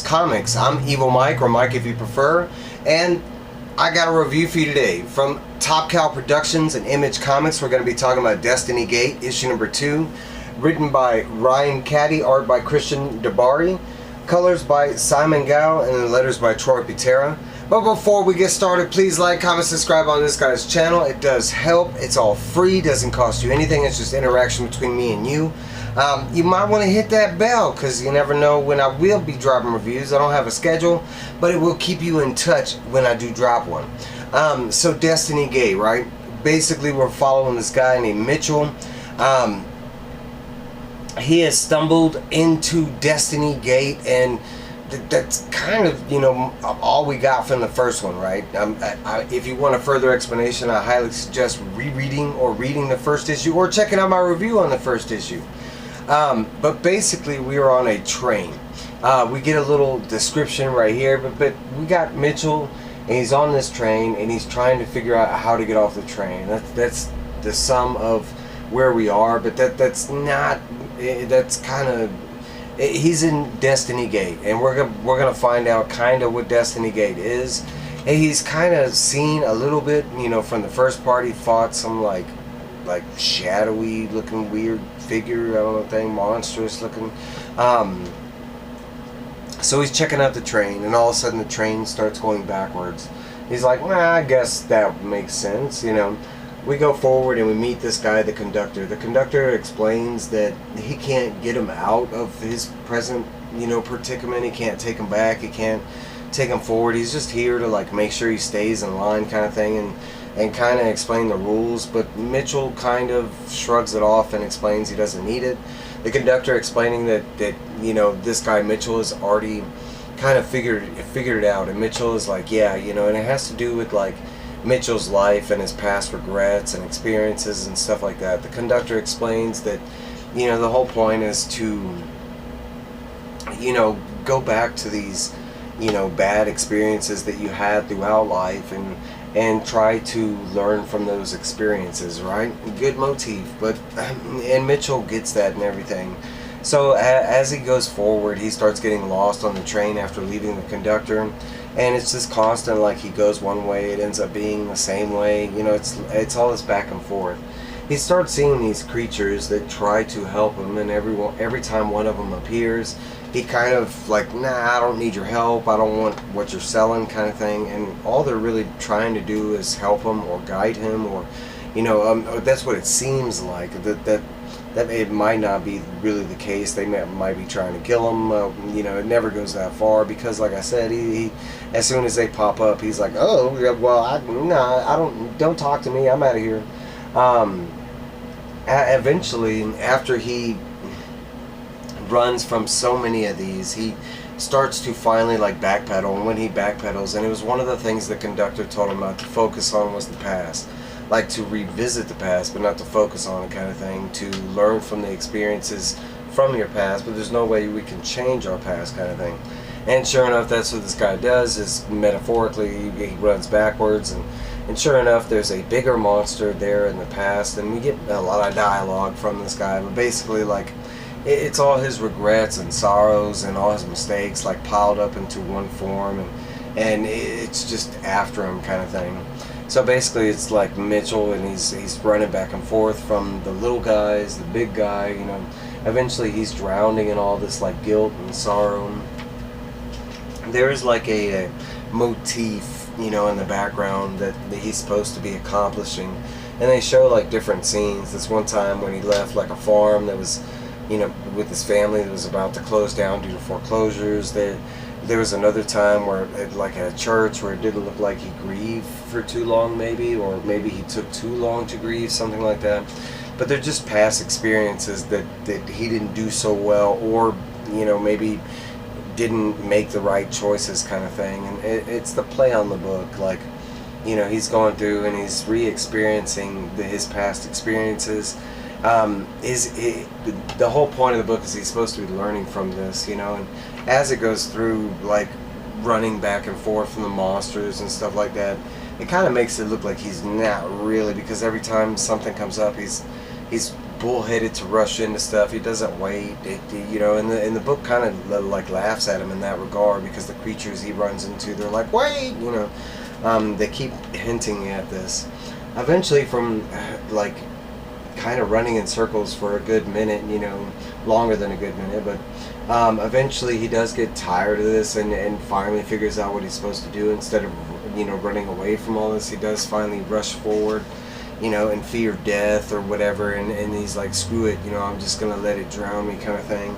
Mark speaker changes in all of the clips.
Speaker 1: Comics. I'm Evil Mike, or Mike if you prefer, and I got a review for you today from Top Cow Productions and Image Comics. We're going to be talking about Destiny Gate, issue number 2, written by Cady, art by Christian Dibari, colors by Simon Gough, and the letters by Peteri. But before we get started, please like, comment, subscribe on this guy's channel. It does help. It's all free, doesn't cost you anything. It's just interaction between me and you. You might want to hit that bell, because you never know when I will be dropping reviews. I don't have a schedule, but it will keep you in touch when I do drop one. So Destiny Gate, right? Basically, we're following this guy named Mitchell. He has stumbled into Destiny Gate, and that's kind of, you know, all we got from the first one, right? If you want a further explanation, I highly suggest rereading or reading the first issue, or checking out my review on the first issue. But basically, we are on a train. We get a little description right here, but we got Mitchell, and he's on this train, and he's trying to figure out how to get off the train. That's the sum of where we are, but that's not. That's kind of. He's in Destiny Gate, and we're gonna find out kind of what Destiny Gate is. And he's kind of seen a little bit, you know, from the first part. He fought some like shadowy looking weird figure, I don't know, thing, monstrous looking. So he's checking out the train, and all of a sudden the train starts going backwards. He's like, well, I guess that makes sense, you know. We go forward and we meet this guy, the conductor. The conductor explains that he can't get him out of his present, you know, predicament. He can't take him back. He can't take him forward. He's just here to like make sure he stays in line, kind of thing, and kind of explain the rules. But Mitchell kind of shrugs it off and explains he doesn't need it. The conductor explaining that you know, this guy Mitchell has already kind of figured it out, and Mitchell is like, yeah, you know, and it has to do with like Mitchell's life and his past regrets and experiences and stuff like that. The conductor explains that, you know, the whole point is to, you know, go back to these, you know, bad experiences that you had throughout life and try to learn from those experiences, right? Good motif, but and Mitchell gets that and everything. So as he goes forward, he starts getting lost on the train after leaving the conductor. And it's just constant, like he goes one way, it ends up being the same way. You know, it's all this back and forth. He starts seeing these creatures that try to help him, and every time one of them appears, he kind of like, nah, I don't need your help, I don't want what you're selling, kind of thing. And all they're really trying to do is help him or guide him, or, you know, that's what it seems like. That it might not be really the case. They might be trying to kill him. You know, it never goes that far, because, like I said, he as soon as they pop up, he's like, oh, well, don't talk to me. I'm out of here. Eventually, after he runs from so many of these, he starts to finally like backpedal. And when he backpedals, and it was one of the things the conductor told him not to focus on was the past. Like to revisit the past, but not to focus on it, kind of thing, to learn from the experiences from your past, but there's no way we can change our past, kind of thing. And sure enough, that's what this guy does, is metaphorically he runs backwards, and sure enough, there's a bigger monster there in the past, and we get a lot of dialogue from this guy, but basically like it's all his regrets and sorrows and all his mistakes like piled up into one form, and it's just after him, kind of thing. So basically it's like Mitchell, and he's running back and forth from the little guys, the big guy, you know. Eventually he's drowning in all this like guilt and sorrow. There's like a motif, you know, in the background that he's supposed to be accomplishing. And they show like different scenes. This one time when he left like a farm that was, you know, with his family that was about to close down due to foreclosures. There was another time where, like at a church, where it didn't look like he grieved for too long, maybe, or maybe he took too long to grieve, something like that. But they're just past experiences that he didn't do so well, or, you know, maybe didn't make the right choices, kind of thing. And it's the play on the book, like, you know, he's going through and he's re-experiencing his past experiences. The whole point of the book is he's supposed to be learning from this, you know, and as it goes through, like running back and forth from the monsters and stuff like that, it kind of makes it look like he's not really, because every time something comes up, he's bullheaded to rush into stuff. He doesn't wait. You know, and the book kind of like laughs at him in that regard, because the creatures he runs into, they're like, wait, you know. They keep hinting at this. Eventually, from like kind of running in circles for a good minute, you know, longer than a good minute, but eventually he does get tired of this, and finally figures out what he's supposed to do. Instead of, you know, running away from all this, he does finally rush forward, you know, in fear of death or whatever, and he's like, screw it, you know, I'm just gonna let it drown me, kind of thing.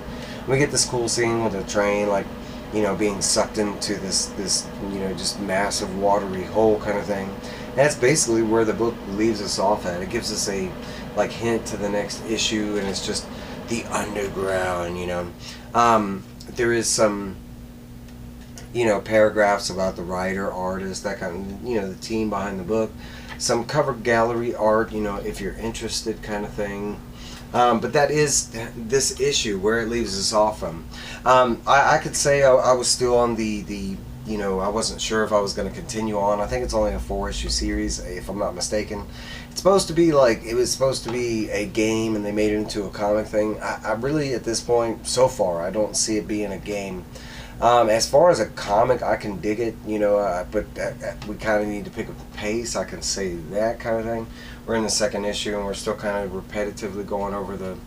Speaker 1: We get this cool scene with the train, like, you know, being sucked into this you know, just massive watery hole kind of thing. And that's basically where the book leaves us off at. It gives us a like hint to the next issue, and it's just the underground, you know. There is some, you know, paragraphs about the writer, artist, that kind of, you know, the team behind the book. Some cover gallery art, you know, if you're interested, kind of thing. But that is this issue where it leaves us off from. I could say I was still on the you know, I wasn't sure if I was going to continue on. I think it's only a 4-issue series, if I'm not mistaken. It's supposed to be like, it was supposed to be a game, and they made it into a comic thing. I really, at this point, so far, I don't see it being a game. As far as a comic, I can dig it, you know, but we kind of need to pick up the pace. I can say that kind of thing. We're in the 2nd issue, and we're still kind of repetitively going over the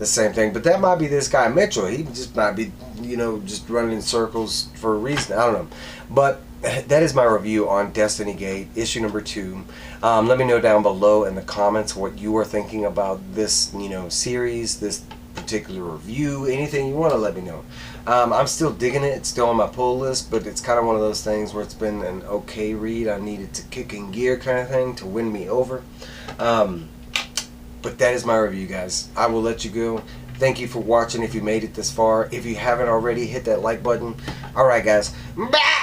Speaker 1: same thing. But that might be this guy Mitchell. He just might be, you know, just running in circles for a reason. I don't know. But that is my review on Destiny Gate, issue number 2. Let me know down below in the comments what you are thinking about this, you know, series, this particular review, anything you want to let me know. I'm still digging it. It's still on my pull list, but it's kind of one of those things where it's been an okay read. I needed to kick in gear, kind of thing, to win me over. But that is my review, guys. I will let you go. Thank you for watching if you made it this far. If you haven't already, hit that like button. Alright, guys. Bye!